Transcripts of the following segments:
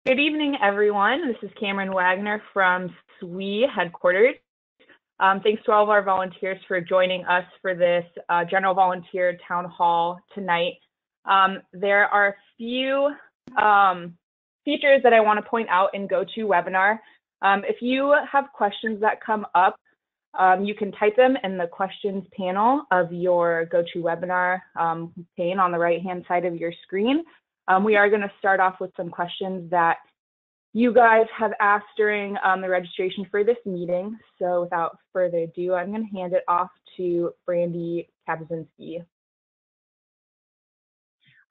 Good evening, everyone. This is Cameron Wagner from SWE headquarters. Thanks to all of our volunteers for joining us for this general volunteer town hall tonight. There are a few features that I want to point out in GoToWebinar. If you have questions that come up, you can type them in the questions panel of your GoToWebinar pane on the right-hand side of your screen. We are going to start off with some questions that you guys have asked during the registration for this meeting. So without further ado, I'm going to hand it off to Brandy Kapazinski.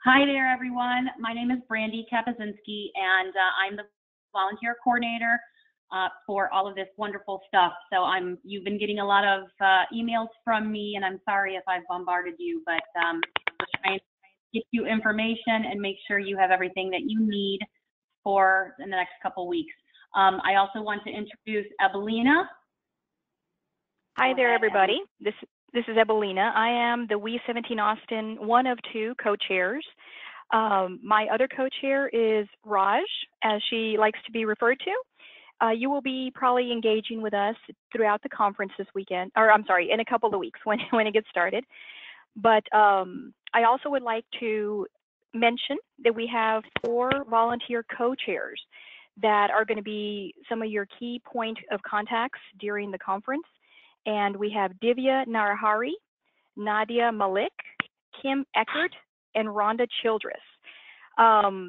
Hi there, everyone. My name is Brandy Kapazinski, and I'm the volunteer coordinator for all of this wonderful stuff. So you've been getting a lot of emails from me, and I'm sorry if I've bombarded you, but I'm trying to get you information and make sure you have everything that you need for in the next couple weeks. I also want to introduce Evelina. Hi there, everybody. This is Evelina. I am the We 17 Austin, one of two co-chairs. My other co-chair is Raj, as she likes to be referred to. You will be probably engaging with us throughout the conference this weekend, or I'm sorry, in a couple of weeks when it gets started. But I also would like to mention that we have 4 volunteer co-chairs that are going to be some of your key point of contacts during the conference. And we have Divya Narahari, Nadia Malik, Kim Eckert, and Rhonda Childress.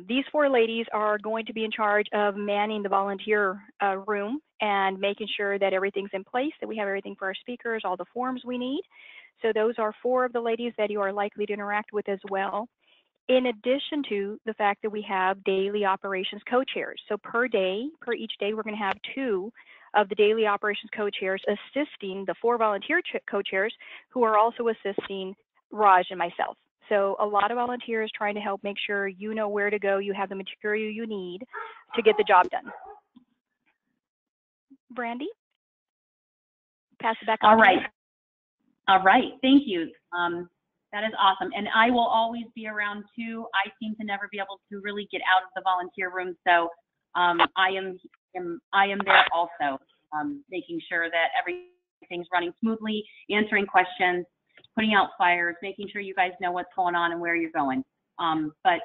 These 4 ladies are going to be in charge of manning the volunteer room and making sure that everything's in place, that we have everything for our speakers, all the forms we need. So those are 4 of the ladies that you are likely to interact with as well. In addition to the fact that we have daily operations co-chairs. So per each day, we're going to have 2 of the daily operations co-chairs assisting the 4 volunteer co-chairs who are also assisting Raj and myself. So a lot of volunteers trying to help make sure you know where to go, you have the material you need to get the job done. Brandy, pass it back on. All right, thank you. That is awesome, and I will always be around too. I seem to never be able to really get out of the volunteer room, so I am there also, making sure that everything's running smoothly, answering questions, putting out flyers, making sure you guys know what's going on and where you're going. But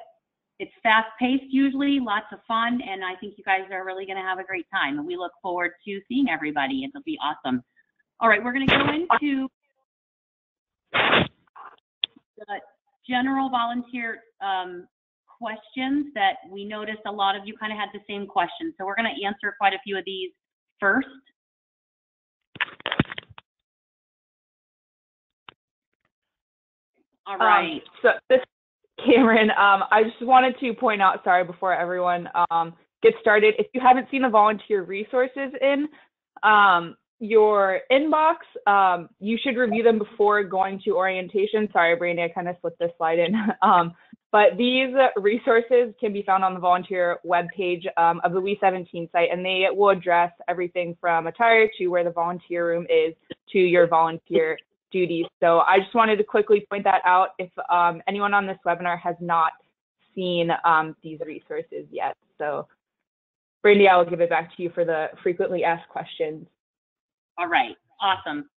it's fast-paced usually, lots of fun, and I think you guys are really going to have a great time. And we look forward to seeing everybody. It'll be awesome. All right, we're going to go into the general volunteer questions that we noticed a lot of you kind of had the same questions. So we're going to answer quite a few of these first. All right. So this Cameron, I just wanted to point out, sorry, before everyone gets started, if you haven't seen the volunteer resources in your inbox, you should review them before going to orientation. Sorry, Brandy, I kind of slipped this slide in. But these resources can be found on the volunteer webpage of the We 17 site, and they will address everything from attire to where the volunteer room is to your volunteer duties. So I just wanted to quickly point that out if anyone on this webinar has not seen these resources yet. So Brandy, I will give it back to you for the frequently asked questions. All right, awesome.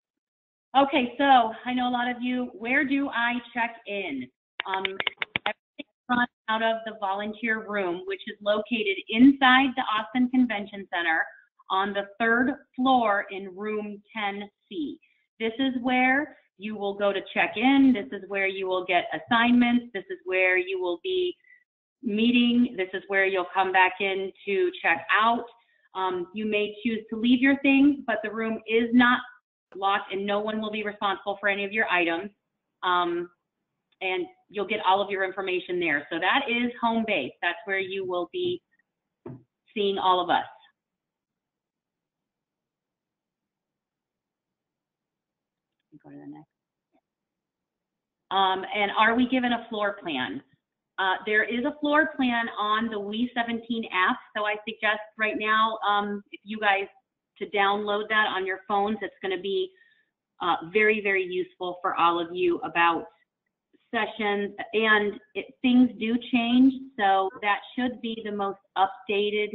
Okay, so I know a lot of you, where do I check in? Everything runs out of the volunteer room, which is located inside the Austin Convention Center on the 3rd floor in room 10C. This is where you will go to check in. This is where you will get assignments. This is where you will be meeting. This is where you'll come back in to check out. You may choose to leave your things, but the room is not locked and no one will be responsible for any of your items. And you'll get all of your information there. So that is home base. That's where you will be seeing all of us. Go to the next. And are we given a floor plan? There is a floor plan on the We 17 app, so I suggest right now, if you guys to download that on your phones, it's going to be very, very useful for all of you about session, and things do change, so that should be the most updated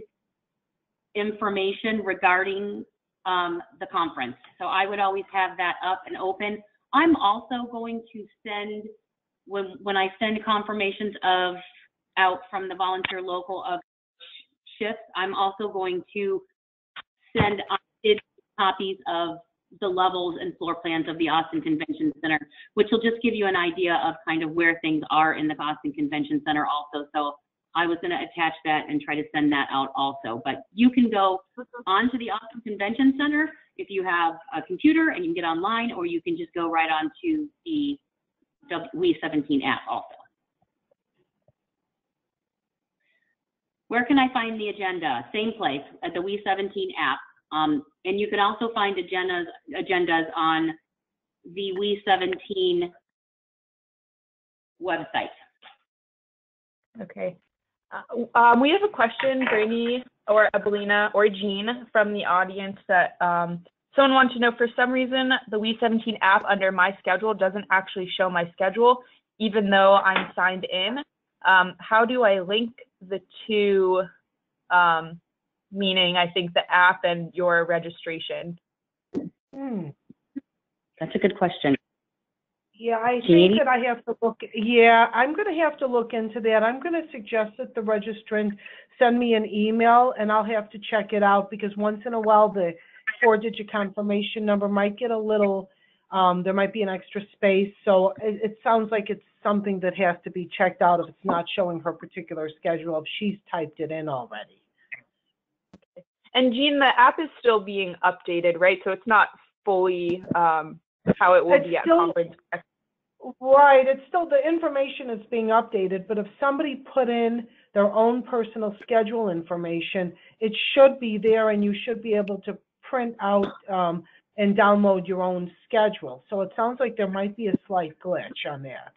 information regarding the conference. So I would always have that up and open. I'm also going to send, when I send confirmations out from the volunteer local of shifts, I'm also going to send copies of the levels and floor plans of the Austin Convention Center, which will just give you an idea of kind of where things are in the Austin Convention Center also. So I was going to attach that and try to send that out also. But you can go onto the Austin Convention Center if you have a computer and you can get online, or you can just go right onto the SWE 17 app also. Where can I find the agenda? Same place, at the SWE 17 app. And you can also find agendas on the SWE 17 website. Okay. We have a question, Brandy or Evelina or Jean from the audience that someone wanted to know, for some reason, the SWE 17 app under my schedule doesn't actually show my schedule, even though I'm signed in. How do I link the two, meaning I think the app and your registration? That's a good question. Yeah, I think that I have to look. Yeah, I'm going to have to look into that. I'm going to suggest that the registrant send me an email, and I'll have to check it out, because once in a while the 4-digit confirmation number might get a little, there might be an extra space. So it sounds like it's something that has to be checked out if it's not showing her particular schedule, if she's typed it in already. And Jean, the app is still being updated, right? So it's not fully how it will be at conference. Right, it's still, the information is being updated, but if somebody put in their own personal schedule information, it should be there, and you should be able to print out and download your own schedule. So it sounds like there might be a slight glitch on that.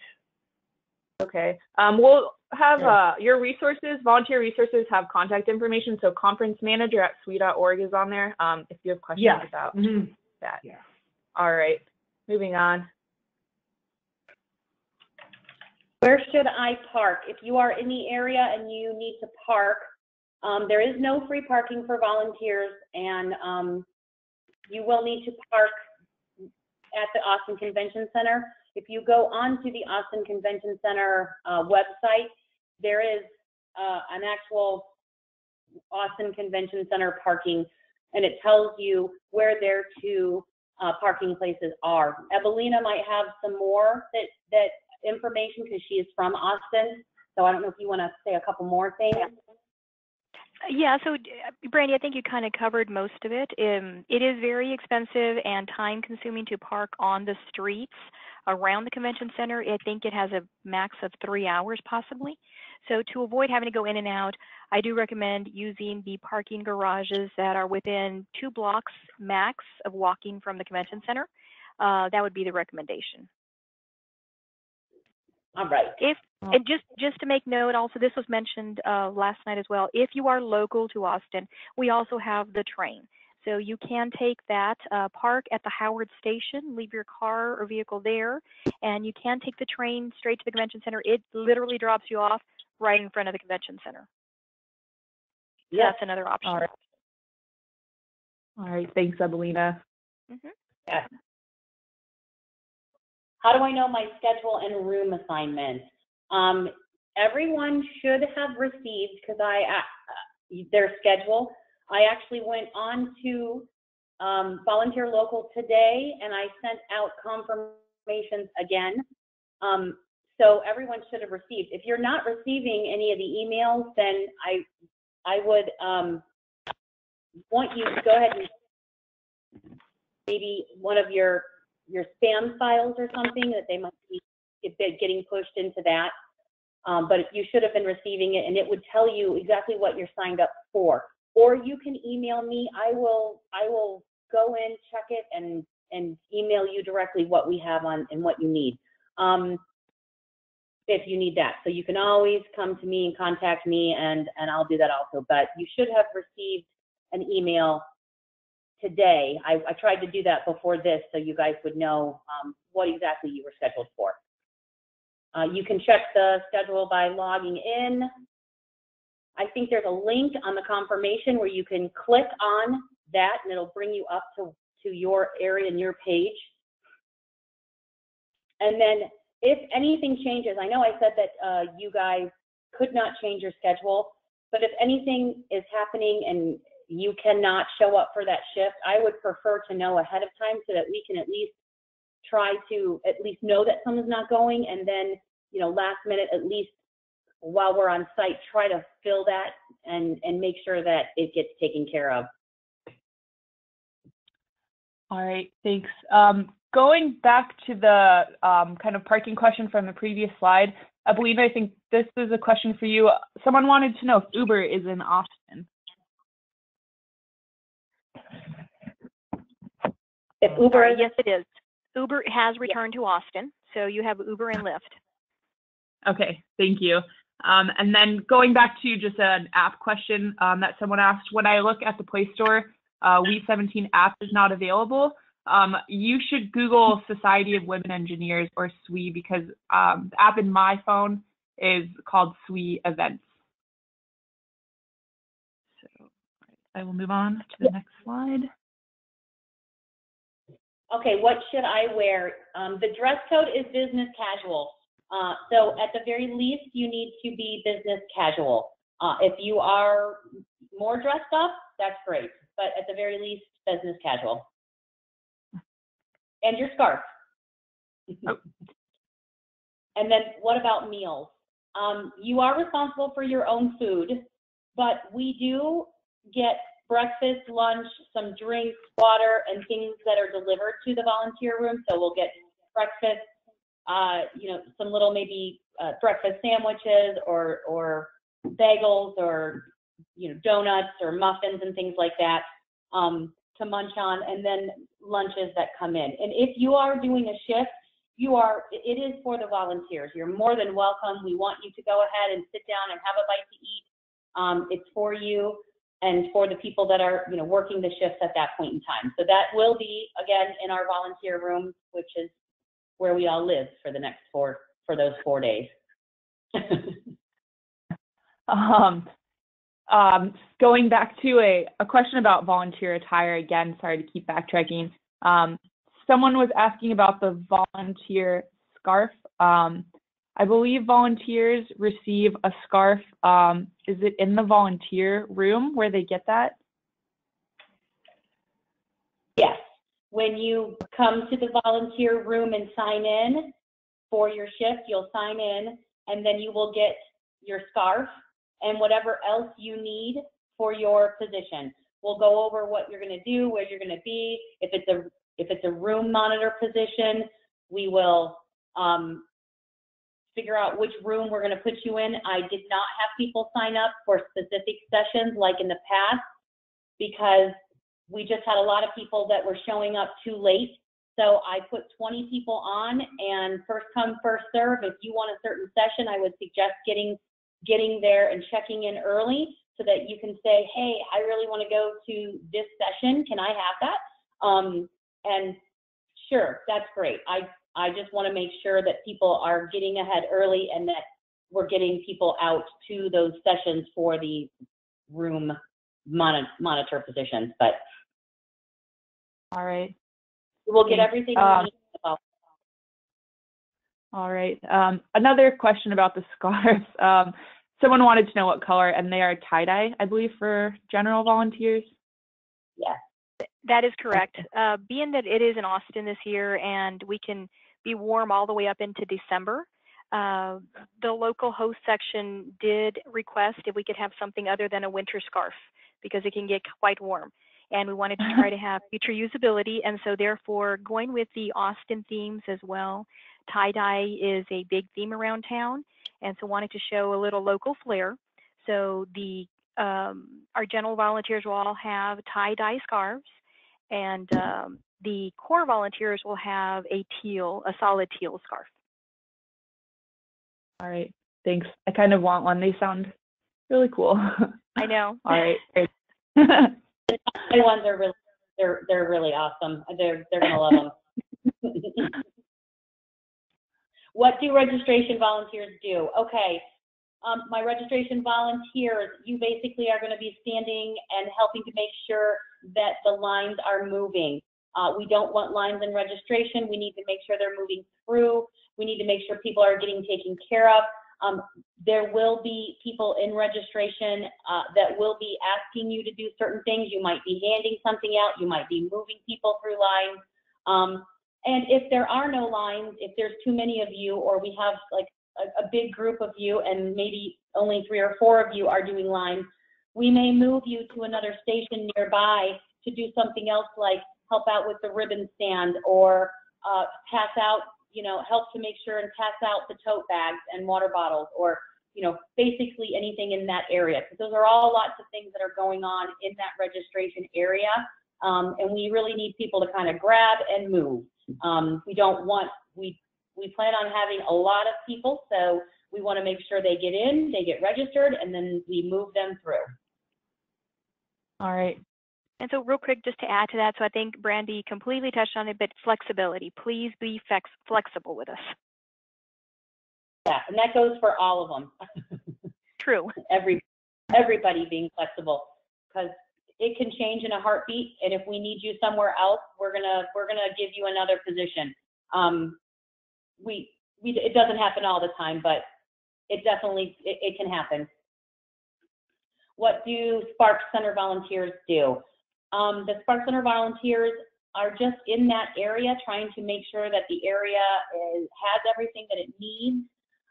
Okay. We'll have your resources, volunteer resources have contact information. So conference manager at SWE.org is on there if you have questions about that. Yeah. All right. Moving on. Where should I park? If you are in the area and you need to park, there is no free parking for volunteers, and you will need to park at the Austin Convention Center. If you go onto the Austin Convention Center website, there is an actual Austin Convention Center parking, and it tells you where their two parking places are. Evelina might have some more that information, because she is from Austin. So I don't know if you want to say a couple more things. Yeah, so Brandy, I think you kind of covered most of it. It is very expensive and time consuming to park on the streets around the convention center. I think it has a max of 3 hours possibly. So to avoid having to go in and out, I do recommend using the parking garages that are within 2 blocks max of walking from the convention center. That would be the recommendation. All right. And just to make note, also, this was mentioned last night as well. If you are local to Austin, we also have the train. So you can take that, park at the Howard Station, leave your car or vehicle there, and you can take the train straight to the convention center. It literally drops you off right in front of the convention center. So that's another option. All right. Thanks, Evelina. Yeah. How do I know my schedule and room assignment? Everyone should have received, because their schedule. I actually went on to Volunteer Local today, and I sent out confirmations again. So everyone should have received. If you're not receiving any of the emails, then I would want you to go ahead and maybe one of your spam files or something, that they might be getting pushed into that. But you should have been receiving it, and it would tell you exactly what you're signed up for. Or you can email me. I will go in, check it, and email you directly what we have on and what you need, if you need that. So you can always come to me and contact me, and I'll do that also. But you should have received an email today. I tried to do that before this, so you guys would know what exactly you were scheduled for. You can check the schedule by logging in. I think there's a link on the confirmation where you can click on that and it'll bring you up to your area and your page. And then if anything changes, I know I said that you guys could not change your schedule, but if anything is happening and you cannot show up for that shift, I would prefer to know ahead of time so that we can at least try to at least know that someone's not going, and then, you know, last minute, at least while we're on site, try to fill that and make sure that it gets taken care of. All right, thanks. Going back to the kind of parking question from the previous slide, I believe, I think this is a question for you. Someone wanted to know if Uber is in Austin. If Uber yes, it is. Uber has returned to Austin, so you have Uber and Lyft. Okay, thank you. And then going back to just an app question that someone asked, when I look at the Play Store, SWE 17 app is not available. You should Google Society of Women Engineers or SWE, because the app in my phone is called SWE Events. So I will move on to the next slide. Okay, what should I wear? The dress code is business casual. So at the very least, you need to be business casual. If you are more dressed up, that's great. But at the very least, business casual. And your scarf. Oh. And then what about meals? You are responsible for your own food, but we do get breakfast, lunch, some drinks, water, and things that are delivered to the volunteer room. So we'll get breakfast, you know, some little maybe breakfast sandwiches or bagels or, you know, donuts or muffins and things like that to munch on, and then lunches that come in. And if you are doing a shift, it is for the volunteers. You're more than welcome. We want you to go ahead and sit down and have a bite to eat. It's for you and for the people that are, you know, working the shifts at that point in time. So that will be, again, in our volunteer room, which is where we all live for the next for those 4 days. Going back to a question about volunteer attire, again, sorry to keep backtracking. Someone was asking about the volunteer scarf. I believe volunteers receive a scarf. Is it in the volunteer room where they get that? Yes. When you come to the volunteer room and sign in for your shift, you'll sign in, and then you will get your scarf and whatever else you need for your position. We'll go over what you're going to do, where you're going to be. If it's a room monitor position, we will figure out which room we're going to put you in. I did not have people sign up for specific sessions like in the past, because we just had a lot of people that were showing up too late. So I put 20 people on, and first come, first serve. If you want a certain session, I would suggest getting there and checking in early so that you can say, hey, I really want to go to this session. Can I have that? And sure, that's great. I just want to make sure that people are getting ahead early and that we're getting people out to those sessions for the room monitor positions. But all right, we'll get everything we need. All right. Another question about the scarves. Someone wanted to know what color, and they are tie-dye, I believe, for general volunteers. Yes. That is correct. Being that it is in Austin this year and we can be warm all the way up into December, the local host section did request if we could have something other than a winter scarf, because it can get quite warm. And we wanted to try to have future usability, and so therefore going with the Austin themes as well. Tie-dye is a big theme around town, and so wanted to show a little local flair. So our general volunteers will all have tie-dye scarves, and the core volunteers will have a solid teal scarf. All right, thanks. I kind of want one. They sound really cool. I know. All right. The tie ones are really, they're really awesome. They're gonna love them. what do registration volunteers do? Okay, my registration volunteers, you basically are going to be standing and helping to make sure that the lines are moving. We don't want lines in registration. We need to make sure they're moving through. We need to make sure people are getting taken care of. There will be people in registration that will be asking you to do certain things. You might be handing something out. You might be moving people through lines. And if there are no lines, if there's too many of you, or we have like a big group of you and maybe only 3 or 4 of you are doing lines, we may move you to another station nearby to do something else, like help out with the ribbon stand, or pass out, you know, help to make sure and pass out the tote bags and water bottles, or, you know, basically anything in that area. Because those are all lots of things that are going on in that registration area. And we really need people to kind of grab and move. We don't want, we plan on having a lot of people, so we want to make sure they get in, they get registered, and then we move them through. All right. And so real quick, just to add to that, so I think Brandy completely touched on it, but flexibility. Please be flexible with us. Yeah, and that goes for all of them. True. Everybody being flexible, because it can change in a heartbeat, and if we need you somewhere else, we're gonna give you another position. It doesn't happen all the time, but it definitely it can happen. What do Spark Center volunteers do? The Spark Center volunteers are just in that area, trying to make sure that the area has everything that it needs.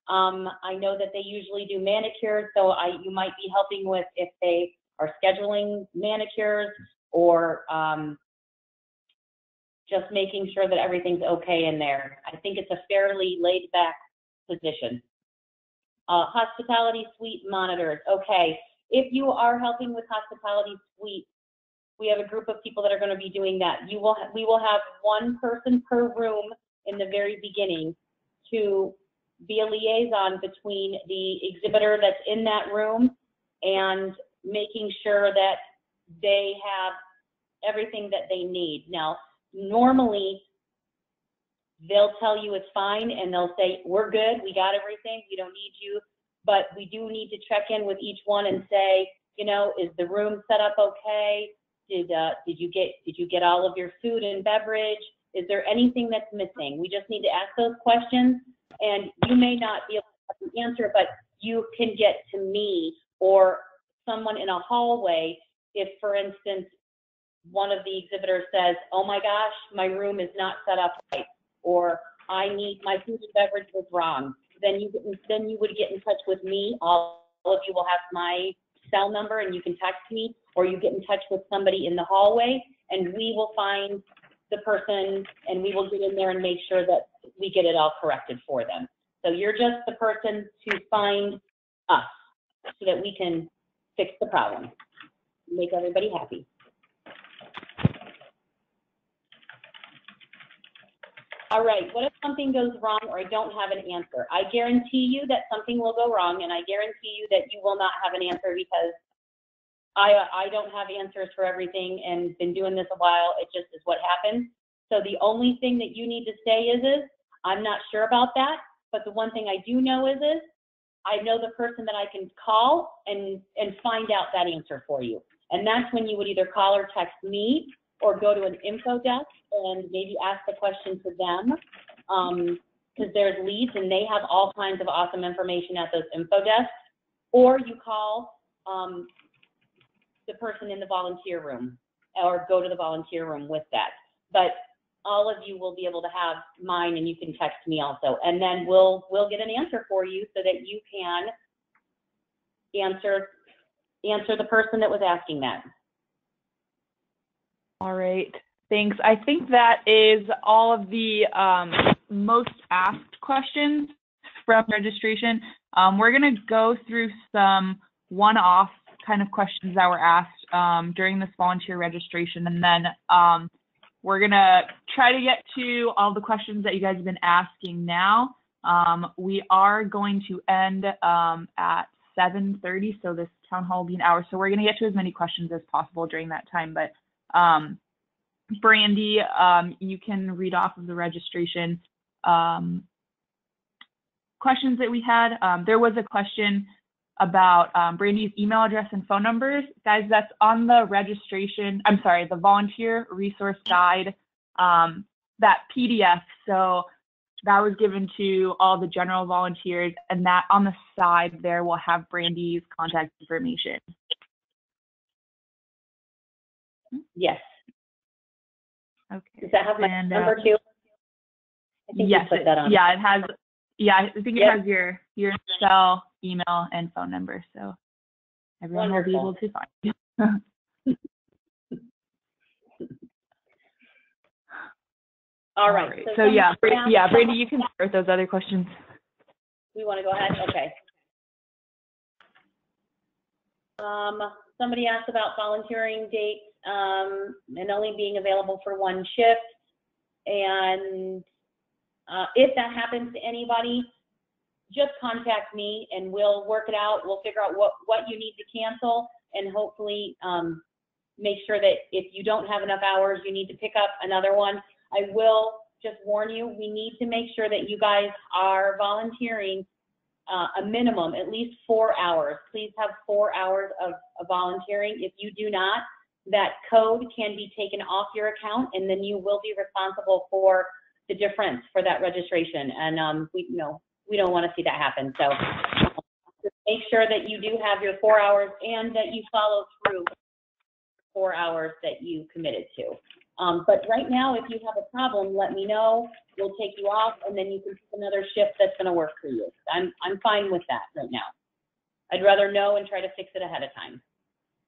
I know that they usually do manicures, so you might be helping with if they are scheduling manicures, or just making sure that everything's okay in there. I think it's a fairly laid back position. Hospitality suite monitors. Okay, if you are helping with hospitality suite, we have a group of people that are going to be doing that. We will have one person per room in the very beginning to be a liaison between the exhibitor that's in that room and making sure that they have everything that they need. Now, normally they'll tell you it's fine, and they'll say, we're good, we got everything, we don't need you, but we do need to check in with each one and say, you know, is the room set up okay? Did you get all of your food and beverage? Is there anything that's missing? We just need to ask those questions, and you may not be able to have the answer, but you can get to me or someone in a hallway if, for instance, one of the exhibitors says, oh my gosh, my room is not set up right, or I need my food and beverage was wrong. Then you would get in touch with me. All of you will have my cell number, and you can text me, or you get in touch with somebody in the hallway, and we will find the person, and we will get in there and make sure that we get it all corrected for them. So you're just the person to find us so that we can fix the problem, make everybody happy. All right, what if something goes wrong or I don't have an answer? I guarantee you that something will go wrong, and I guarantee you that you will not have an answer, because I don't have answers for everything and been doing this a while. It just is what happens. So the only thing that you need to say is I'm not sure about that, but the one thing I do know is I know the person that I can call and find out that answer for you. And that's when you would either call or text me, or go to an info desk and maybe ask the question to them, because there's leads and they have all kinds of awesome information at those info desks. Or you call the person in the volunteer room, or go to the volunteer room with that. But all of you will be able to have mine, and you can text me also, and then we'll get an answer for you so that you can answer the person that was asking that. All right, thanks. I think that is all of the most asked questions from registration. We're going to go through some one-off kind of questions that were asked during this volunteer registration, and then we're going to try to get to all the questions that you guys have been asking now. We are going to end at 7:30, so this town hall will be an hour, so we're going to get to as many questions as possible during that time. But Brandy, you can read off of the registration questions that we had. There was a question about Brandy's email address and phone numbers. Guys, that's on the registration, I'm sorry, the volunteer resource guide, that PDF. So that was given to all the general volunteers, and that on the side there will have Brandy's contact information. Yes. Okay. Does that have my number too? I think yes, you put that on. Yeah, it has. Yeah, I think it Yep. has your cell, email, and phone number, so everyone Wonderful. will be able to find you. All right. So yeah, Brandy, you can start with those other questions. We want to go ahead? Okay. Somebody asked about volunteering dates and only being available for one shift. And if that happens to anybody, just contact me and we'll work it out. We'll figure out what you need to cancel, and hopefully make sure that if you don't have enough hours, you need to pick up another one. I will just warn you, we need to make sure that you guys are volunteering a minimum, at least 4 hours. Please have 4 hours of volunteering. If you do not, that code can be taken off your account, and then you will be responsible for the difference for that registration. And we don't want to see that happen. So just make sure that you do have your 4 hours and that you follow through 4 hours that you committed to. But right now, if you have a problem, let me know. We'll take you off, and then you can pick another shift that's going to work for you. I'm fine with that right now. I'd rather know and try to fix it ahead of time.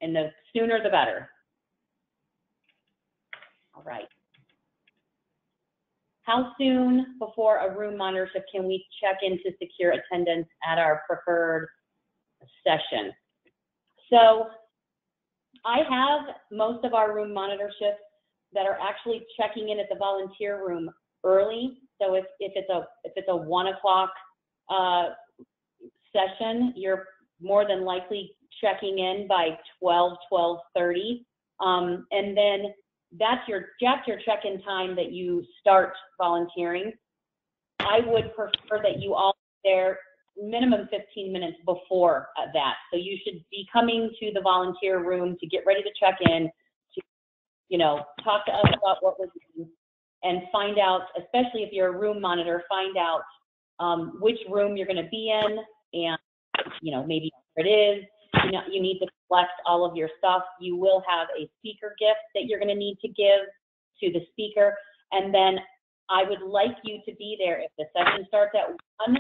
And the sooner, the better. All right. How soon before a room monitor shift can we check in to secure attendance at our preferred session? So I have most of our room monitor shifts that are actually checking in at the volunteer room early. So if it's a 1 o'clock session, you're more than likely checking in by 12:30, and then that's your check-in time that you start volunteering. I would prefer that you all be there minimum 15 minutes before that. So you should be coming to the volunteer room to get ready to check in, to talk to us about what we're doing, and find out, especially if you're a room monitor, find out which room you're going to be in, and maybe where it is. You need to collect all of your stuff. You will have a speaker gift that you're going to need to give to the speaker. And then I would like you to be there. If the session starts at 1,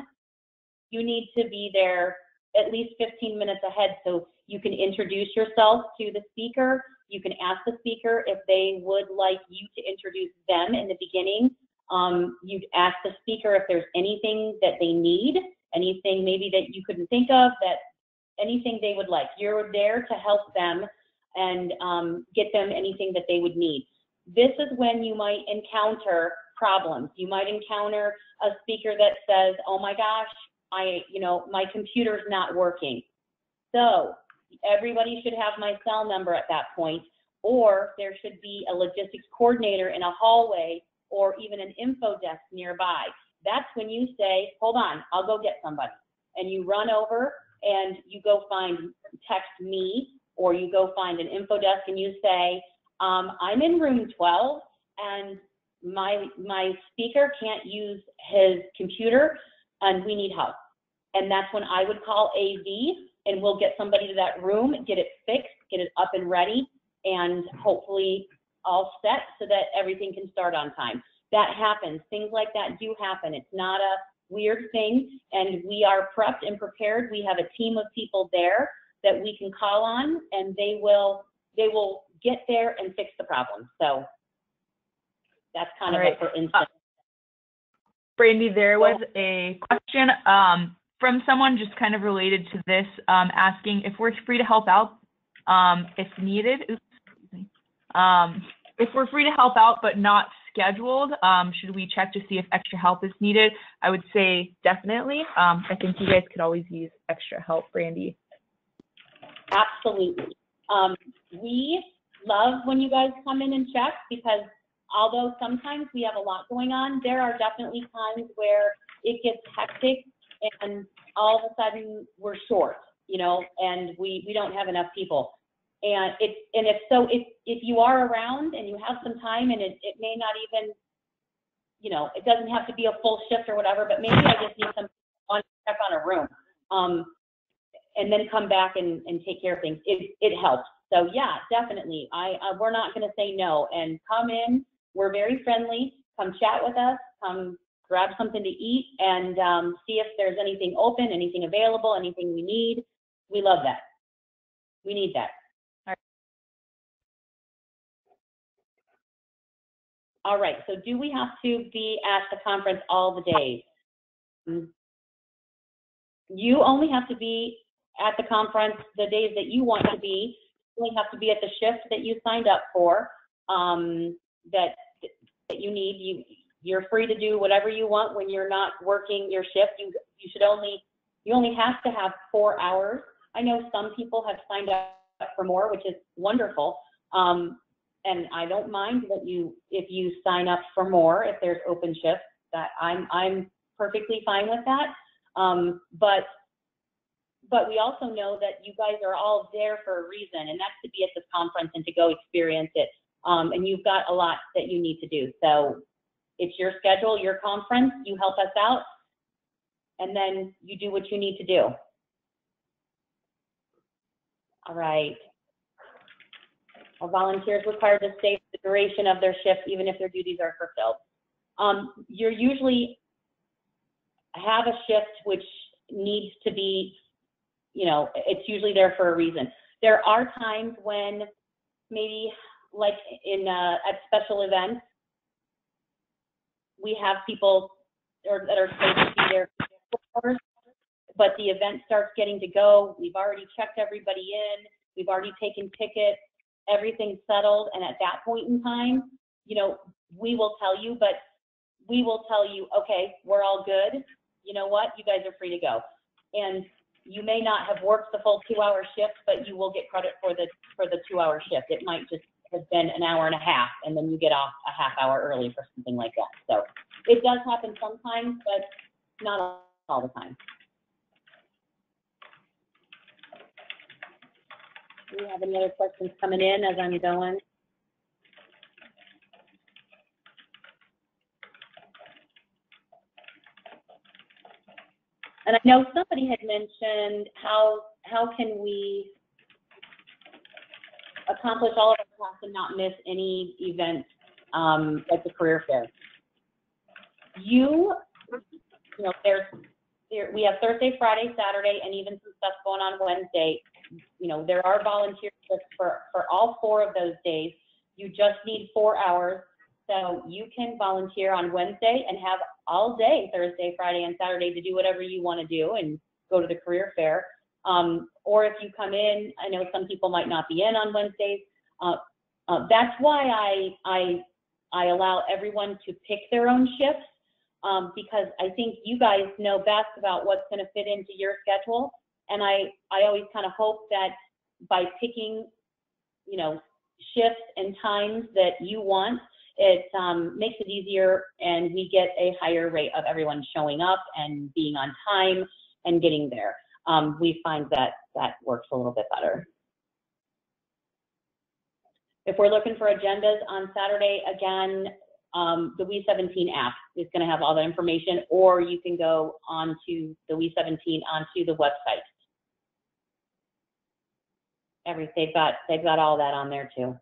you need to be there at least 15 minutes ahead so you can introduce yourself to the speaker. You can ask the speaker if they would like you to introduce them in the beginning. You'd ask the speaker if there's anything that they need, anything maybe that you couldn't think of, anything they would like. You're there to help them and get them anything that they would need. This is when you might encounter problems. You might encounter a speaker that says, oh my gosh, my computer's not working. So everybody should have my cell number at that point, or there should be a logistics coordinator in a hallway or even an info desk nearby. That's when you say, hold on, I'll go get somebody. And you run over and you go text me, or you go find an info desk and you say, I'm in room 12 and my speaker can't use his computer and we need help. And that's when I would call AV, and we'll get somebody to that room, get it fixed, get it up and ready, and hopefully all set so that everything can start on time. That happens. Things like that do happen. It's not a weird thing, and we are prepped and prepared. We have a team of people there that we can call on, and they will get there and fix the problem. So that's kind of a for instance. Brandy, there was a question from someone just kind of related to this, asking if we're free to help out if needed. If we're free to help out but not scheduled, should we check to see if extra help is needed? I would say definitely. I think you guys could always use extra help, Brandy. Absolutely. We love when you guys come in and check, because although sometimes we have a lot going on, there are definitely times where it gets hectic and all of a sudden we're short, you know, and we don't have enough people. And if you are around and you have some time, and it may not even, you know, it doesn't have to be a full shift or whatever, but maybe I just need some on check on a room, and then come back and take care of things. It helps. So yeah, definitely. We're not going to say no, and come in. We're very friendly. Come chat with us. Come grab something to eat, and see if there's anything open, anything available, anything we need. We love that. We need that. All right, so do we have to be at the conference all the days? You only have to be at the conference the days that you want to be. You only have to be at the shift that you signed up for, that you need. You're free to do whatever you want when you're not working your shift. You only have to have 4 hours. I know some people have signed up for more, which is wonderful. And I don't mind that if you sign up for more, if there's open shifts, that I'm perfectly fine with that. But we also know that you guys are all there for a reason, and that's to be at this conference and to go experience it. And you've got a lot that you need to do. So it's your schedule, your conference, you help us out, and then you do what you need to do. All right. Are volunteers required to stay for the duration of their shift, even if their duties are fulfilled? You usually have a shift which needs to be, you know, it's usually there for a reason. There are times when maybe like at special events, we have people that are supposed to be there for 4 hours, but the event starts getting to go. We've already checked everybody in. We've already taken tickets. Everything's settled, and at that point in time, you know, we will tell you, but we will tell you, okay, we're all good. You know what? You guys are free to go. And you may not have worked the full 2-hour shift, but you will get credit for the 2-hour shift. It might just have been an hour and a half, and then you get off a half hour early for something like that. So it does happen sometimes, but not all the time. Do we have any other questions coming in as I'm going? And I know somebody had mentioned how can we accomplish all of our tasks and not miss any event like the career fair. You know, we have Thursday, Friday, Saturday, and even some stuff going on Wednesday. You know, there are volunteer shifts for all 4 of those days. You just need 4 hours. So you can volunteer on Wednesday and have all day, Thursday, Friday, and Saturday, to do whatever you want to do and go to the career fair. Or if you come in, I know some people might not be in on Wednesdays. That's why I allow everyone to pick their own shifts, because I think you guys know best about what's going to fit into your schedule. And I always kind of hope that by picking, you know, shifts and times that you want, it makes it easier, and we get a higher rate of everyone showing up and being on time and getting there. We find that works a little bit better. If we're looking for agendas on Saturday, again, the WE17 app is going to have all the information, or you can go onto the WE17 onto the website. They've got all that on there too.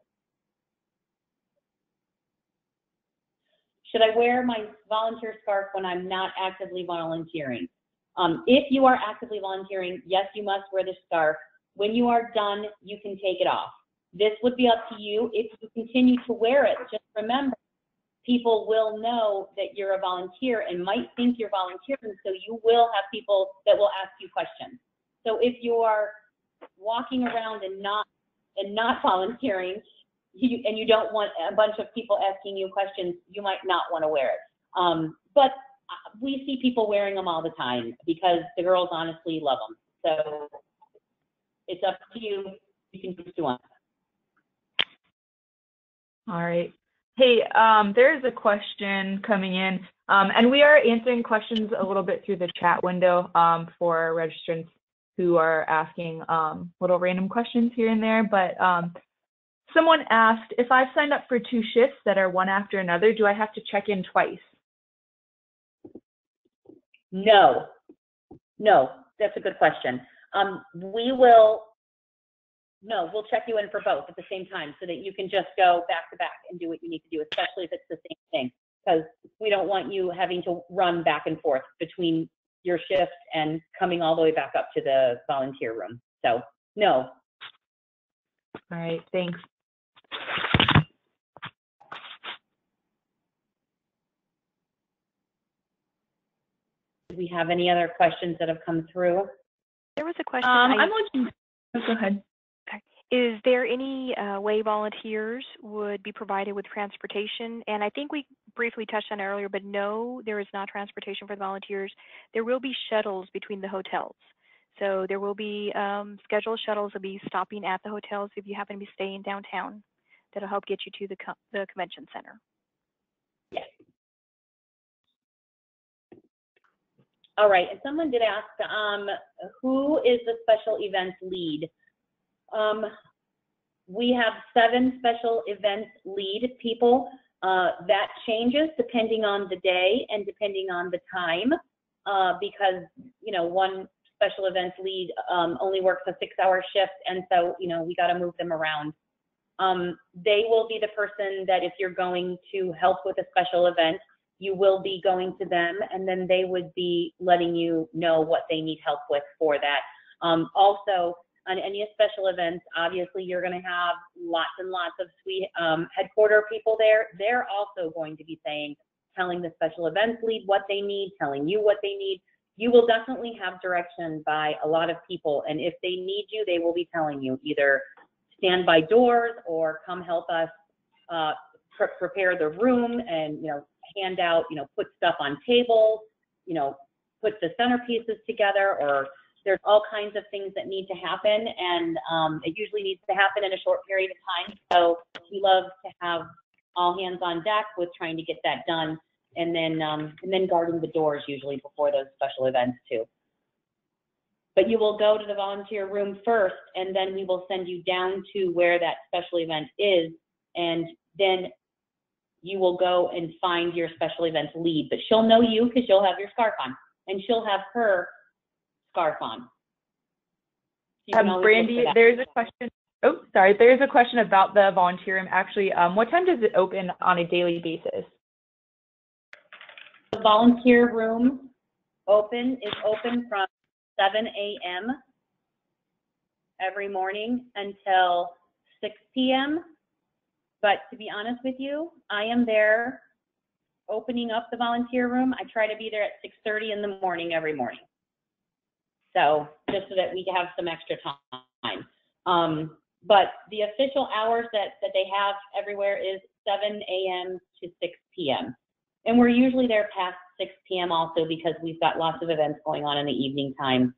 Should I wear my volunteer scarf when I'm not actively volunteering? If you are actively volunteering, yes, you must wear the scarf. When you are done, you can take it off. This would be up to you. If you continue to wear it, just remember, people will know that you're a volunteer and might think you're volunteering, so you will have people that will ask you questions. So if you are walking around and not volunteering, and you don't want a bunch of people asking you questions, you might not want to wear it. But we see people wearing them all the time because the girls honestly love them. So it's up to you. You can choose to want. All right. Hey, there's a question coming in. And we are answering questions a little bit through the chat window for registrants who are asking little random questions here and there. But someone asked, if I've signed up for 2 shifts that are one after another, do I have to check in twice? No, that's a good question. We'll check you in for both at the same time so that you can just go back to back and do what you need to do, especially if it's the same thing, because we don't want you having to run back and forth between your shifts and coming all the way back up to the volunteer room. So, no. All right, thanks. Do we have any other questions that have come through? There was a question. I'm looking. Oh, go ahead. Is there any way volunteers would be provided with transportation? And I think we briefly touched on it earlier, but no, there is not transportation for the volunteers. There will be shuttles between the hotels. So there will be scheduled shuttles that will be stopping at the hotels if you happen to be staying downtown. That'll help get you to the convention center. Yes. All right, and someone did ask, who is the special events lead? We have 7 special events lead people. That changes depending on the day and depending on the time, because, you know, one special events lead only works a 6-hour shift, and so, you know, we got to move them around. They will be the person that if you're going to help with a special event, you will be going to them, and then they would be letting you know what they need help with for that. Also, on any special events, obviously you're going to have lots and lots of SWE headquarter people there. They're also going to be telling the special events lead what they need, telling you what they need. You will definitely have direction by a lot of people, and if they need you, they will be telling you either stand by doors or come help us prepare the room and, you know, hand out, you know, put stuff on tables, you know, put the centerpieces together, or there's all kinds of things that need to happen, and it usually needs to happen in a short period of time. So we love to have all hands on deck with trying to get that done, and then guarding the doors usually before those special events too. But you will go to the volunteer room first, and then we will send you down to where that special event is, and then you will go and find your special events lead. But she'll know you because you'll have your scarf on, and she'll have her scarf on. Brandy, there's a question. Oh, sorry. There's a question about the volunteer room. Actually, what time does it open on a daily basis? The volunteer room is open from 7 a.m. every morning until 6 p.m. But to be honest with you, I am there opening up the volunteer room. I try to be there at 6:30 in the morning every morning. So just so that we have some extra time. But the official hours that they have everywhere is 7 a.m. to 6 p.m. And we're usually there past 6 p.m. also because we've got lots of events going on in the evening time.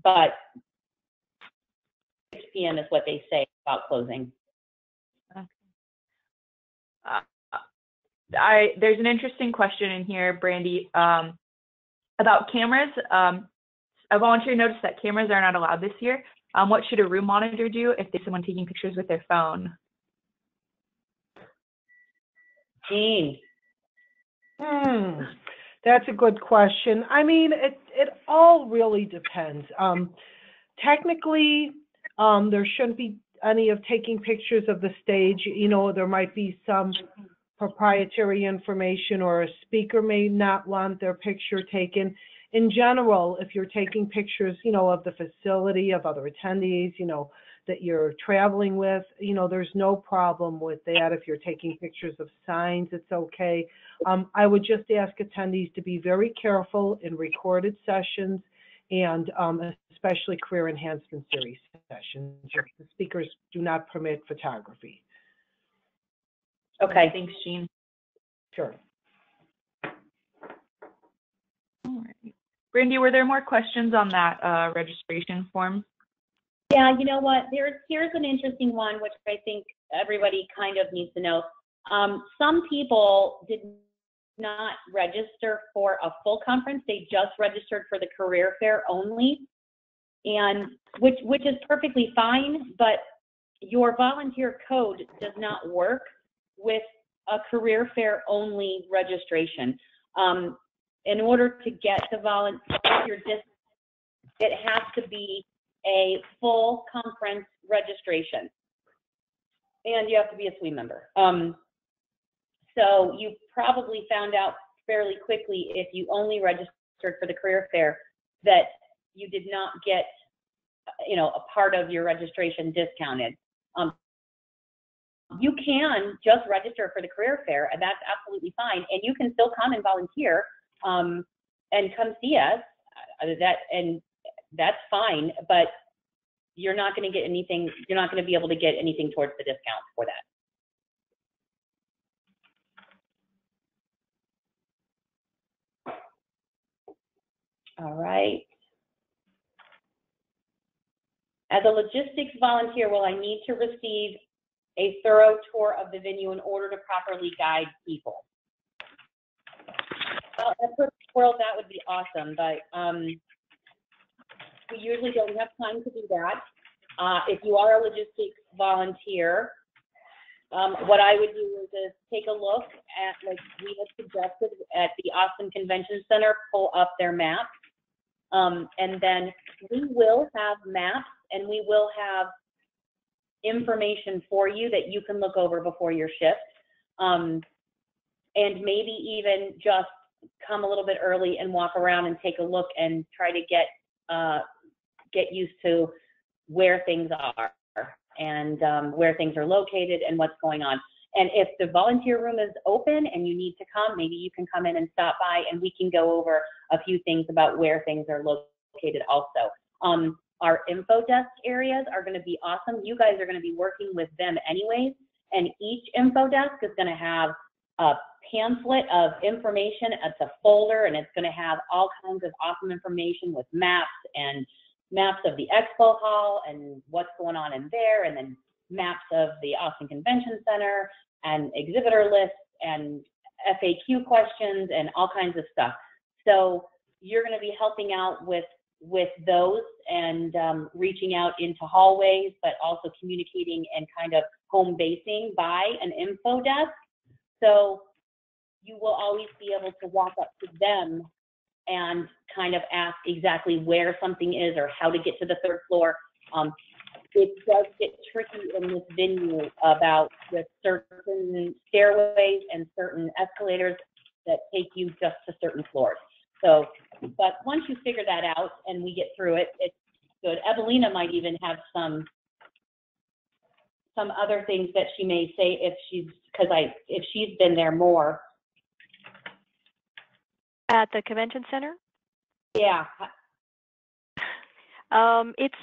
But 6 p.m. is what they say about closing. There's an interesting question in here, Brandy, about cameras. A volunteer noticed that cameras are not allowed this year. What should a room monitor do if there's someone taking pictures with their phone? Jean. That's a good question. I mean, it all really depends. Technically, there shouldn't be any of taking pictures of the stage. You know, there might be some proprietary information, or a speaker may not want their picture taken. In general, if you're taking pictures, you know, of the facility, of other attendees, you know, that you're traveling with, you know, there's no problem with that. If you're taking pictures of signs, it's okay. I would just ask attendees to be very careful in recorded sessions, and especially career enhancement series sessions. The speakers do not permit photography. Okay. Thanks, Jean. Sure. All right. Brandy, were there more questions on that registration form? Yeah, you know what? Here's an interesting one, which I think everybody kind of needs to know. Some people did not register for a full conference. They just registered for the career fair only, and which is perfectly fine, but your volunteer code does not work with a career fair only registration. In order to get the volunteer discount, it has to be a full conference registration, and you have to be a SWE member. So you probably found out fairly quickly, if you only registered for the career fair, that you did not get, you know, a part of your registration discounted. You can just register for the career fair, and that's absolutely fine. And you can still come and volunteer and come see us. That's fine, but you're not going to get anything. You're not going to be able to get anything towards the discount for that. All right. As a logistics volunteer, will I need to receive a thorough tour of the venue in order to properly guide people? Well, in a perfect world, that would be awesome, but we usually don't have time to do that. If you are a logistics volunteer, what I would do is take a look at, like we had suggested, at the Austin Convention Center, pull up their map. And then we will have maps, and we will have information for you that you can look over before your shift. And maybe even just come a little bit early and walk around and take a look and try to get used to where things are and where things are located and what's going on. And if the volunteer room is open and you need to come, maybe you can come in and stop by, and we can go over a few things about where things are located also. Our info desk areas are going to be awesome. You guys are going to be working with them anyways, and each info desk is going to have a pamphlet of information. It's a folder, and it's going to have all kinds of awesome information with maps and maps of the expo hall and what's going on in there, and then maps of the Austin Convention Center and exhibitor lists and FAQ questions and all kinds of stuff. So you're going to be helping out with those and reaching out into hallways, but also communicating and kind of home basing by an info desk. So you will always be able to walk up to them and kind of ask exactly where something is or how to get to the third floor. It does get tricky in this venue about the certain stairways and certain escalators that take you just to certain floors. So, but once you figure that out and we get through it, it's good. Evelina might even have some other things that she may say if she's been there more. At the convention center? Yeah. It's,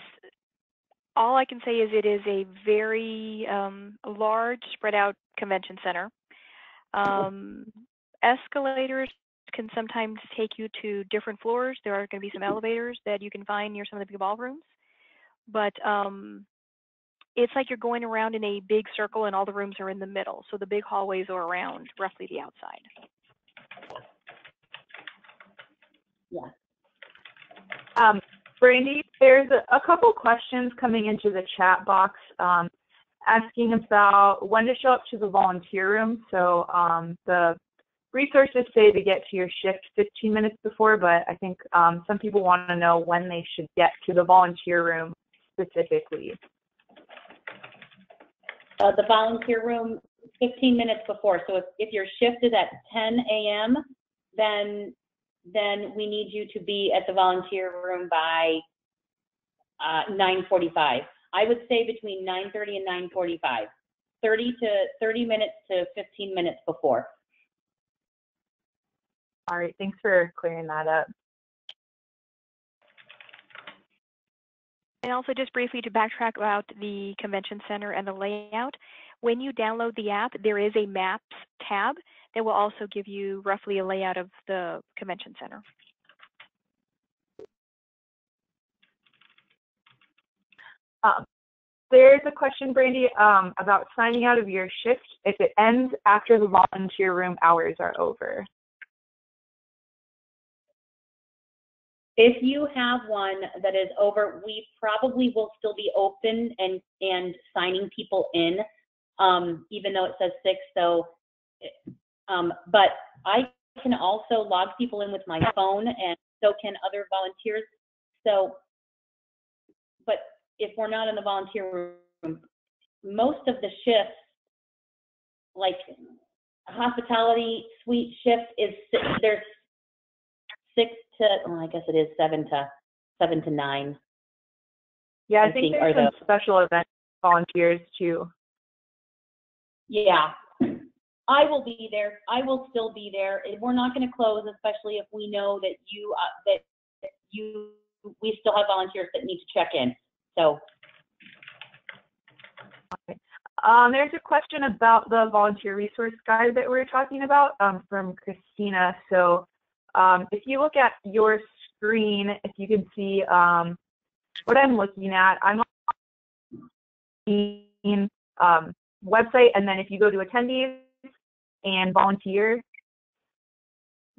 all I can say is it is a very large, spread out convention center. Escalators can sometimes take you to different floors. There are going to be some elevators that you can find near some of the big ballrooms. But it's like you're going around in a big circle and all the rooms are in the middle. So the big hallways are around roughly the outside. Yeah. Brandy, there's a couple questions coming into the chat box asking about when to show up to the volunteer room. So the resources say to get to your shift 15 minutes before, but I think some people want to know when they should get to the volunteer room specifically. The volunteer room 15 minutes before. So if your shift is at 10 a.m., then we need you to be at the volunteer room by 9:45. I would say between 9:30 and 9:45, 30 minutes to 15 minutes before. All right, thanks for clearing that up. And also just briefly to backtrack about the convention center and the layout, when you download the app, there is a Maps tab that will also give you roughly a layout of the convention center. There's a question, Brandy, about signing out of your shift if it ends after the volunteer room hours are over. If you have one that is over, we probably will still be open and signing people in, even though it says 6. So, but I can also log people in with my phone, and so can other volunteers. So, but if we're not in the volunteer room, most of the shifts, like hospitality suite shift, is there's 6 to, well, I guess it is 7 to 9. Yeah, I think there's some special event volunteers too. Yeah, I will be there. I will still be there. We're not going to close, especially if we know that we still have volunteers that need to check in. So. Okay. There's a question about the volunteer resource guide that we were talking about from Christina. So if you look at your screen, if you can see what I'm looking at, I'm on the website, and then if you go to attendees and volunteers,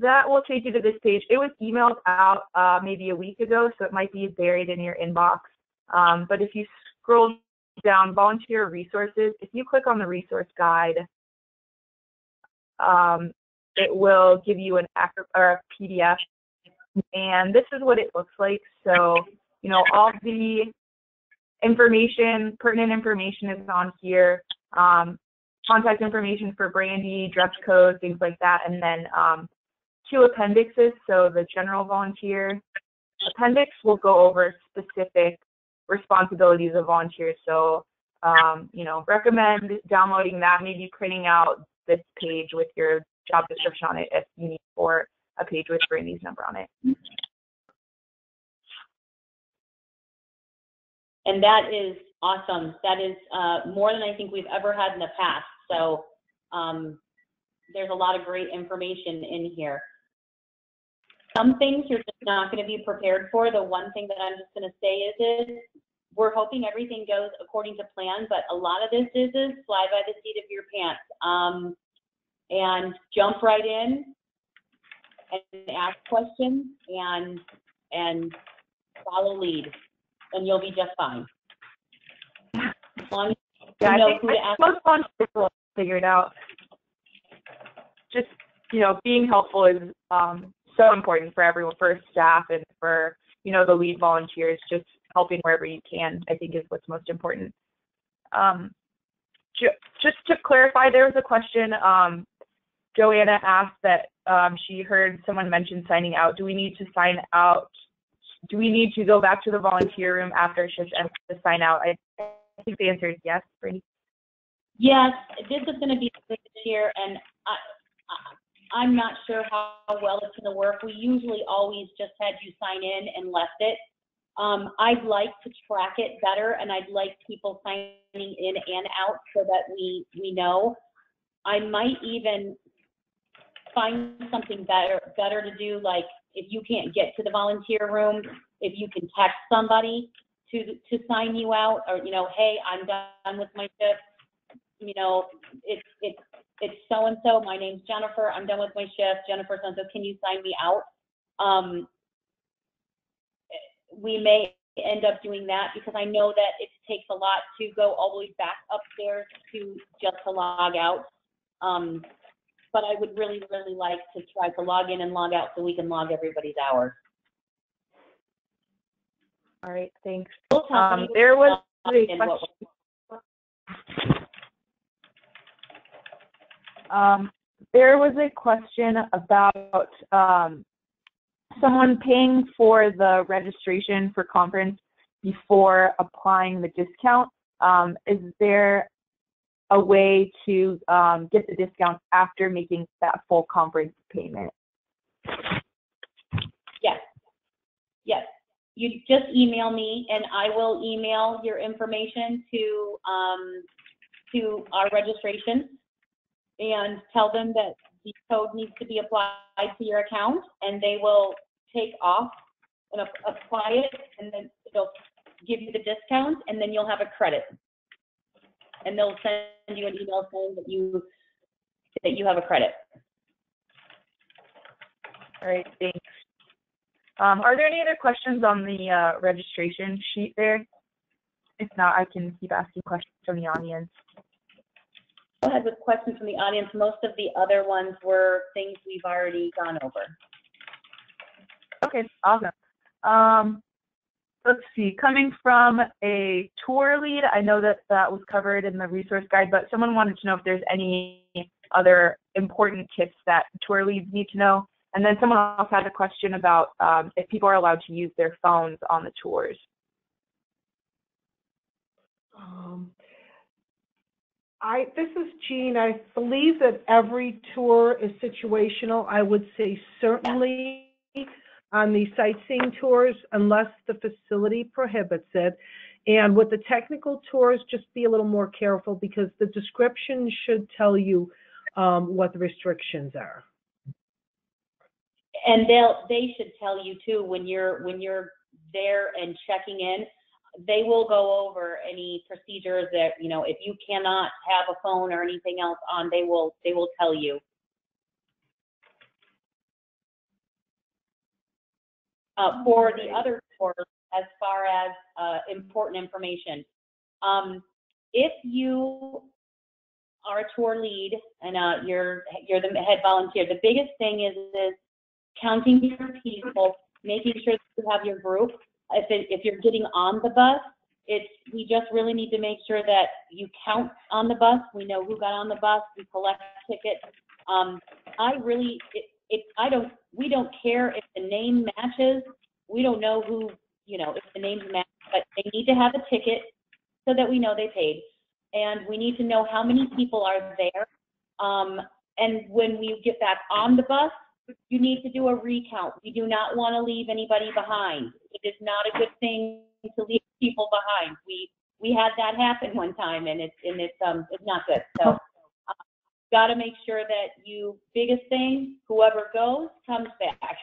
that will take you to this page. It was emailed out maybe a week ago, so it might be buried in your inbox. But if you scroll down volunteer resources, if you click on the resource guide, it will give you a PDF, and this is what it looks like. So, you know, all the information, pertinent information is on here. Contact information for Brandy, dress code, things like that, and then 2 appendixes. So the general volunteer appendix will go over specific responsibilities of volunteers. So, you know, recommend downloading that, maybe printing out this page with your job description on it if you need, for a page with Brandy's number on it. And that is awesome. That is more than I think we've ever had in the past. So there's a lot of great information in here. Some things you're just not going to be prepared for. The one thing that I'm just going to say is we're hoping everything goes according to plan, but a lot of this is fly by the seat of your pants, and jump right in and ask questions and follow lead, and you'll be just fine. As long as you know who to ask. Most volunteers will figure it out. Just, you know, being helpful is so important for everyone, for staff and for, you know, the lead volunteers. Just helping wherever you can, I think, is what's most important. Just to clarify, there was a question. Joanna asked that she heard someone mention signing out. Do we need to sign out? Do we need to go back to the volunteer room after shift and to sign out? I think the answer is yes, Brandy. Yes, this is going to be this year, and I'm not sure how well it's going to work. We usually always just had you sign in and left it. I'd like to track it better, and I'd like people signing in and out so that we know. I might even find something better to do, like if you can't get to the volunteer room, if you can text somebody to sign you out, or, you know, hey, I'm done with my shift. You know, it's so-and-so, my name's Jennifer, I'm done with my shift, Jennifer so-and-so, can you sign me out? We may end up doing that because I know that it takes a lot to go all the way back upstairs to log out. But I would really, really like to try to log in and log out so we can log everybody's hours. All right, thanks. There was a question. There was a question about someone paying for the registration for conference before applying the discount. Is there a way to get the discount after making that full conference payment? Yes. Yes. You just email me, and I will email your information to our registration and tell them that the code needs to be applied to your account, and they will take off and apply it, and then they'll give you the discount, and then you'll have a credit. And they'll send you an email saying that you have a credit. All right, thanks. Are there any other questions on the registration sheet there? If not, I can keep asking questions from the audience. Go ahead with questions from the audience. Most of the other ones were things we've already gone over. Okay, awesome. Let's see, coming from a tour lead, I know that that was covered in the resource guide, but someone wanted to know if there's any other important tips that tour leads need to know. And then someone else had a question about if people are allowed to use their phones on the tours. This is Jean. I believe that every tour is situational. I would say certainly on the sightseeing tours, unless the facility prohibits it. And with the technical tours, just be a little more careful because the description should tell you what the restrictions are. And they should tell you too when you're there and checking in. They will go over any procedures that, you know, if you cannot have a phone or anything else on, they will tell you. For the other tours, as far as important information, if you are a tour lead and you're the head volunteer, the biggest thing is counting your people, making sure that you have your group. If you're getting on the bus, we just really need to make sure that you count on the bus. We know who got on the bus. We collect tickets. We don't care if the name matches. We don't know who, you know, if the names match, but they need to have a ticket so that we know they paid. And we need to know how many people are there. And when we get back on the bus, you need to do a recount. We do not want to leave anybody behind. It is not a good thing to leave people behind. We had that happen one time, and it's not good. So got to make sure that biggest thing, whoever goes comes back.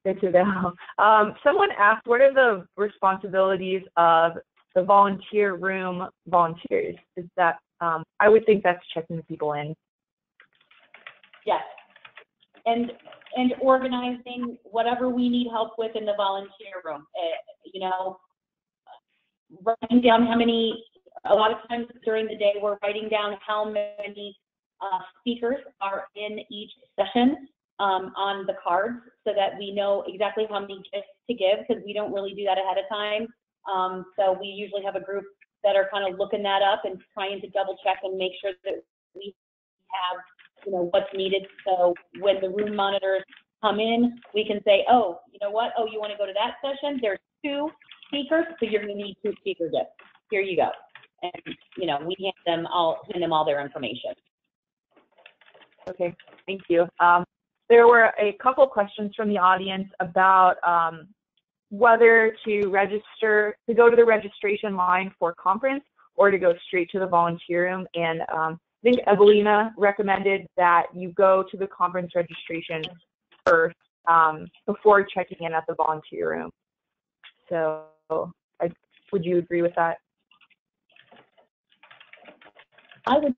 Good to know. Someone asked, what are the responsibilities of the volunteer room volunteers? Is that, I would think that's checking people in. Yes, and organizing whatever we need help with in the volunteer room. You know, writing down how many. A lot of times during the day, we're writing down how many speakers are in each session on the cards, so that we know exactly how many gifts to give, because we don't really do that ahead of time. So we usually have a group that are kind of looking that up and trying to double check and make sure that we have, you know, what's needed. So when the room monitors come in, we can say, oh, you know what? Oh, you want to go to that session? There's 2 speakers, so you're going to need 2 speaker gifts. Here you go. And, you know, we send them all their information. Okay, thank you. There were a couple questions from the audience about whether to go to the registration line for conference or to go straight to the volunteer room. And I think Evelina recommended that you go to the conference registration first before checking in at the volunteer room. So would you agree with that? I would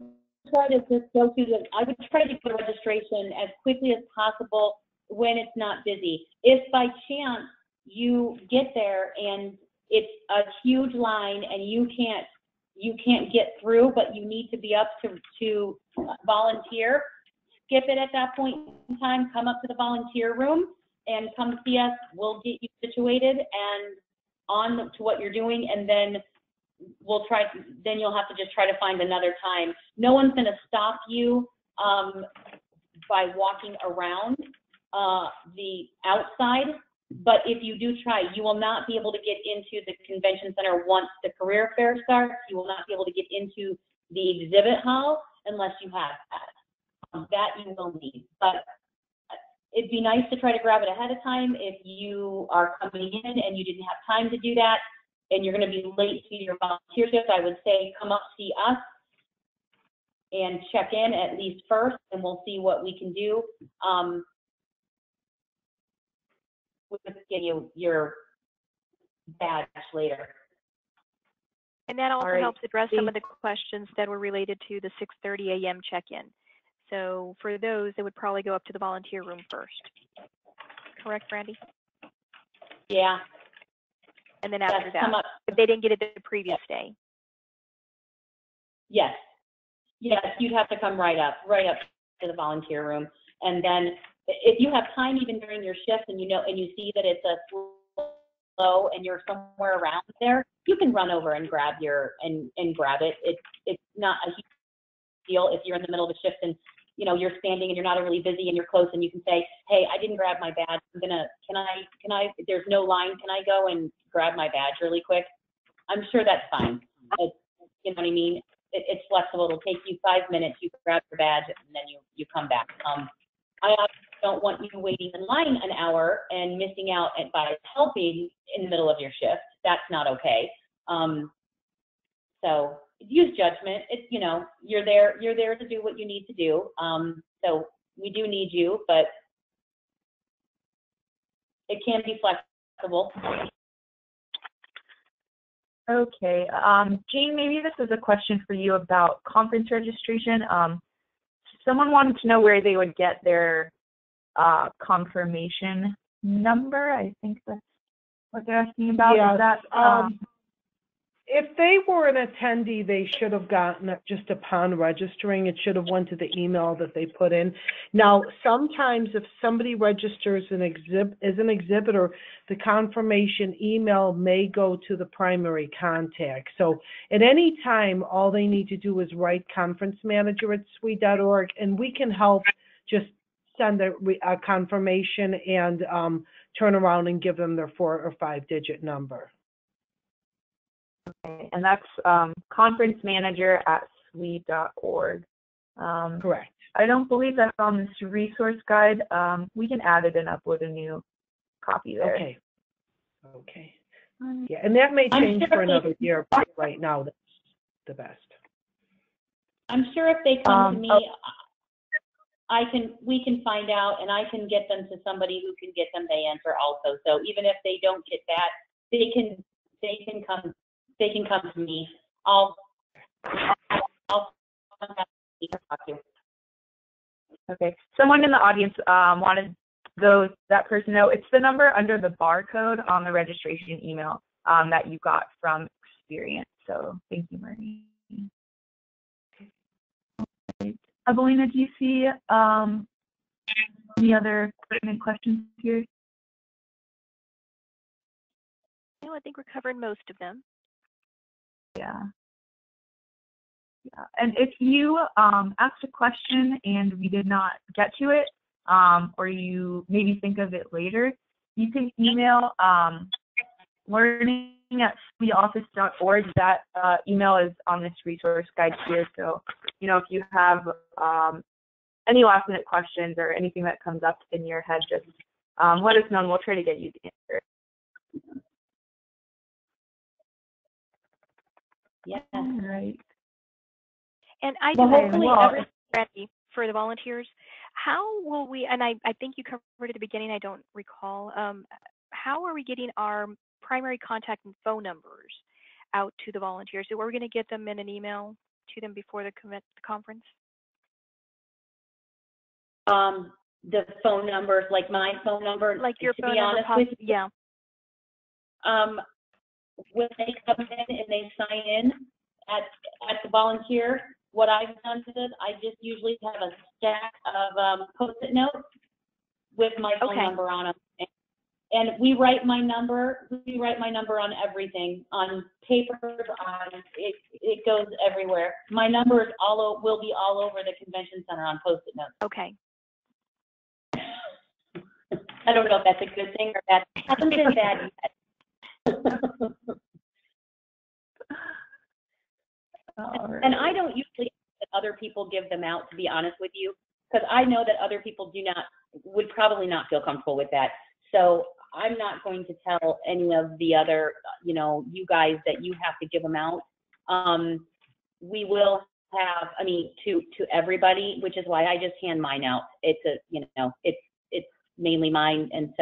try to just go to I would try to get the registration as quickly as possible when it's not busy. If by chance you get there and it's a huge line and you can't get through, but you need to be up to volunteer, skip it at that point in time, come up to the volunteer room and come see us. We'll get you situated and on to what you're doing, and then then you'll have to just try to find another time. No one's going to stop you by walking around the outside, but if you do try, you will not be able to get into the convention center once the career fair starts. You will not be able to get into the exhibit hall unless you have that. That you will need, but it'd be nice to try to grab it ahead of time if you are coming in and you didn't have time to do that, and you're going to be late to your volunteer shift. I would say come up, see us, and check in at least first, and we'll see what we can do. We'll just give you your badge later. And that also helps address some of the questions that were related to the 6:30 a.m. check-in. So for those, they would probably go up to the volunteer room first. Correct, Brandy? Yeah. And then after Yes, that, come up. if they didn't get it the previous day. Yes. Yes, you'd have to come right up to the volunteer room. And then if you have time even during your shift and you see that it's a slow and you're somewhere around there, you can run over and grab grab it. It's not a huge deal if you're in the middle of a shift and you're standing and you're not really busy and you're close and you can say, hey, I didn't grab my badge. Can I, there's no line, can I go and grab my badge really quick? I'm sure that's fine. You know what I mean? It's flexible. It'll take you 5 minutes. You grab your badge and then you come back. I also don't want you waiting in line an hour and missing out by helping in the middle of your shift. That's not okay. So use judgment. It's, you're there to do what you need to do. So we do need you, but it can be flexible. Okay, Jane, maybe this is a question for you about conference registration. Someone wanted to know where they would get their confirmation number. I think that's what they're asking about. Yes. Is that, if they were an attendee, they should have gotten it just upon registering. It should have went to the email that they put in. Now, sometimes if somebody registers as an exhibitor, the confirmation email may go to the primary contact. So at any time, all they need to do is write conference manager at SWE.org, and we can help just send a confirmation and turn around and give them their 4 or 5 digit number. okay, and that's conference manager at SWE.org. Correct. I don't believe that's on this resource guide. We can add it and upload a new copy there. Okay. Okay. Yeah, and that may change for another year, but right now that's the best. I'm sure if they come to me, we can find out, and I can get them to somebody who can get them the answer also. So even if they don't get that, they can come to me. I'll contact you to talk to. Okay. Someone in the audience wanted that person to know it's the number under the barcode on the registration email that you got from Experience. So thank you, Marie. Okay. Evelina, do you see any other pertinent questions here? No, I think we're covering most of them. Yeah. Yeah. And if you asked a question and we did not get to it, or you maybe think of it later, you can email learning@sweoffice.org. That email is on this resource guide here. So, if you have any last minute questions or anything that comes up in your head, just let us know and we'll try to get you the answer. Yeah. All right. And I Well, do have hopefully everything ready for the volunteers. How will we, and I think you covered at the beginning, I don't recall, how are we getting our primary contact and phone numbers out to the volunteers? So we're going to get them in an email to them before the conference? The phone numbers, like my phone number, like your to phone be number, honest with you, yeah. When they come in and they sign in at the volunteer, what I've done is I just usually have a stack of Post-it notes with my phone number on them. And we write my number on everything, on papers, it goes everywhere. My numbers will be all over the convention center on Post-it notes. Okay. I don't know if that's a good thing or bad. It hasn't been bad yet. Right. And I don't usually let other people give them out, to be honest with you, because I know that other people would probably not feel comfortable with that. So I'm not going to tell any of the other, you guys that you have to give them out. We will have, to everybody, which is why I just hand mine out. It's it's mainly mine, and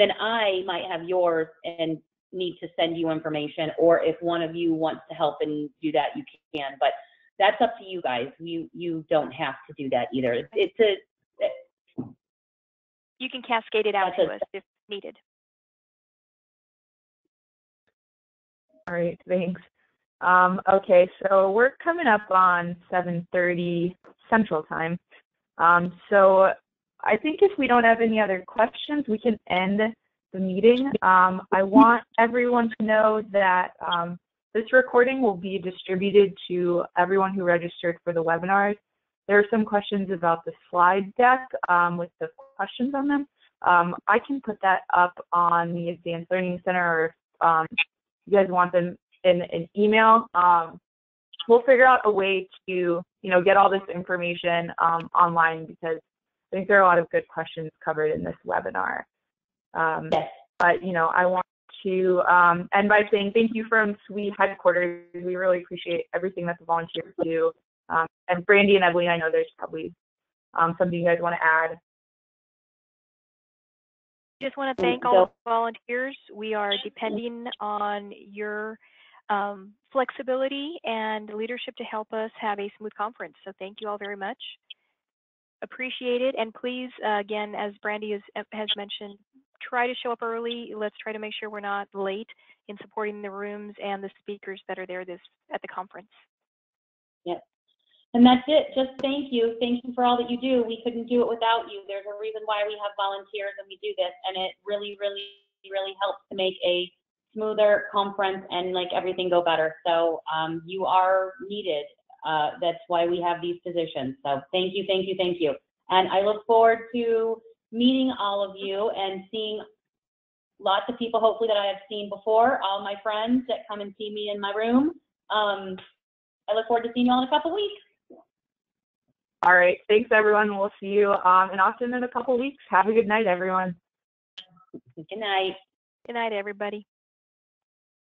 then I might have yours and need to send you information, or if one of you wants to help and do that, you can. But that's up to you guys. You don't have to do that either. You can cascade it out to us if needed. All right, thanks. Okay, so we're coming up on 7:30 Central Time. So I think if we don't have any other questions, we can end the meeting. I want everyone to know that this recording will be distributed to everyone who registered for the webinars. There are some questions about the slide deck with the questions on them. I can put that up on the Advanced Learning Center, or if you guys want them in an email. We'll figure out a way to, get all this information online, because I think there are a lot of good questions covered in this webinar. Yes. But, I want to end by saying thank you from SWE headquarters. We really appreciate everything that the volunteers do. And Brandy and Evelyn, I know there's probably something you guys want to add. Just want to thank all the volunteers. We are depending on your flexibility and leadership to help us have a smooth conference. So thank you all very much. Appreciate it. And please, again, as Brandy has mentioned, try to show up early. Let's try to make sure we're not late in supporting the rooms and the speakers that are there at the conference. Yep. And that's it. Just thank you. Thank you for all that you do. We couldn't do it without you. There's a reason why we have volunteers and we do this, and it really, really, really helps to make a smoother conference and make everything go better. So you are needed. That's why we have these positions. So thank you, thank you, thank you. And I look forward to meeting all of you and seeing lots of people, hopefully, that I have seen before, all my friends that come and see me in my room. I look forward to seeing you all in a couple weeks. All right. Thanks, everyone. We'll see you in Austin in a couple weeks. Have a good night, everyone. Good night. Good night, everybody.